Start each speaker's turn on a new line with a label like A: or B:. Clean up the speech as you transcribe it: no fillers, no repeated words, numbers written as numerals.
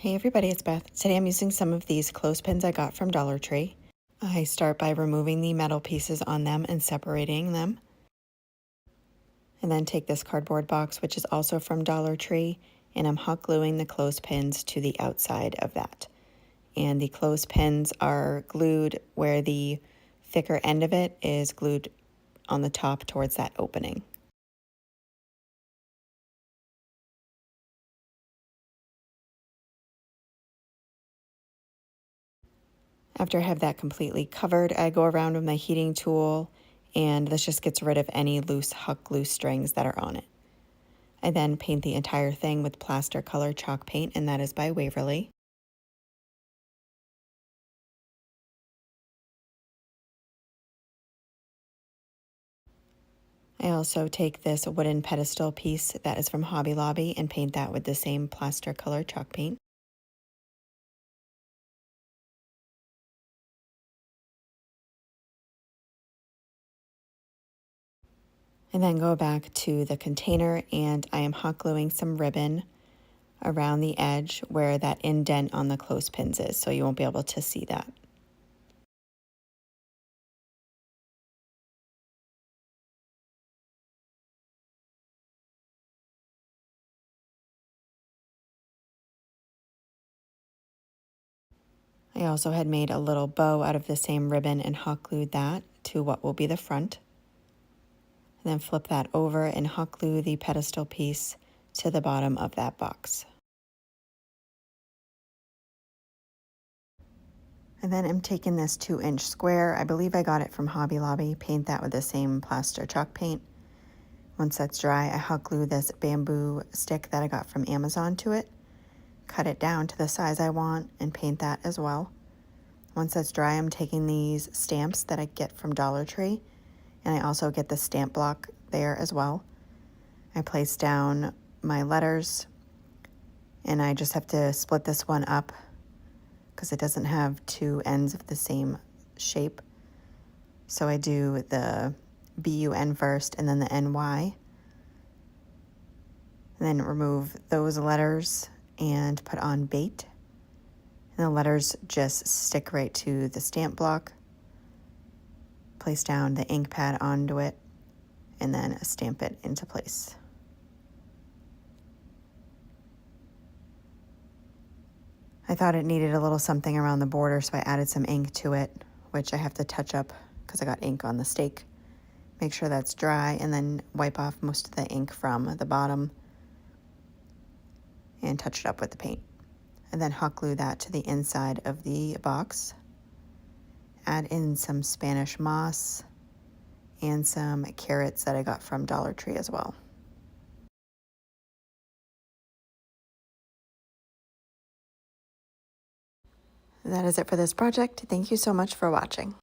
A: Hey everybody, it's Beth. Today I'm using some of these clothespins I got from Dollar Tree. I start by removing the metal pieces on them and separating them. And then take this cardboard box, which is also from Dollar Tree, and I'm hot gluing the clothespins to the outside of that. And the clothespins are glued where the thicker end of it is glued on the top towards that opening. After I have that completely covered, I go around with my heating tool, and this just gets rid of any loose hot glue strings that are on it. I then paint the entire thing with plaster color chalk paint, and that is by Waverly. I also take this wooden pedestal piece that is from Hobby Lobby and paint that with the same plaster color chalk paint. And then go back to the container, and I am hot gluing some ribbon around the edge where that indent on the clothespins is, so you won't be able to see that. I also had made a little bow out of the same ribbon and hot glued that to what will be the front. And then flip that over and hot glue the pedestal piece to the bottom of that box. And then I'm taking this 2-inch square. I believe I got it from Hobby Lobby. Paint that with the same plaster chalk paint. Once that's dry, I hot glue this bamboo stick that I got from Amazon to it. Cut it down to the size I want and paint that as well. Once that's dry, I'm taking these stamps that I get from Dollar Tree, and I also get the stamp block there as well. I place down my letters, and I just have to split this one up because it doesn't have two ends of the same shape. So I do the BUN first and then the NY. And then remove those letters and put on bait. And the letters just stick right to the stamp block. Place down the ink pad onto it and then stamp it into place. I thought it needed a little something around the border, so I added some ink to it, which I have to touch up because I got ink on the stake. Make sure that's dry and then wipe off most of the ink from the bottom and touch it up with the paint. And then hot glue that to the inside of the box. Add in some Spanish moss and some carrots that I got from Dollar Tree as well. That is it for this project. Thank you so much for watching.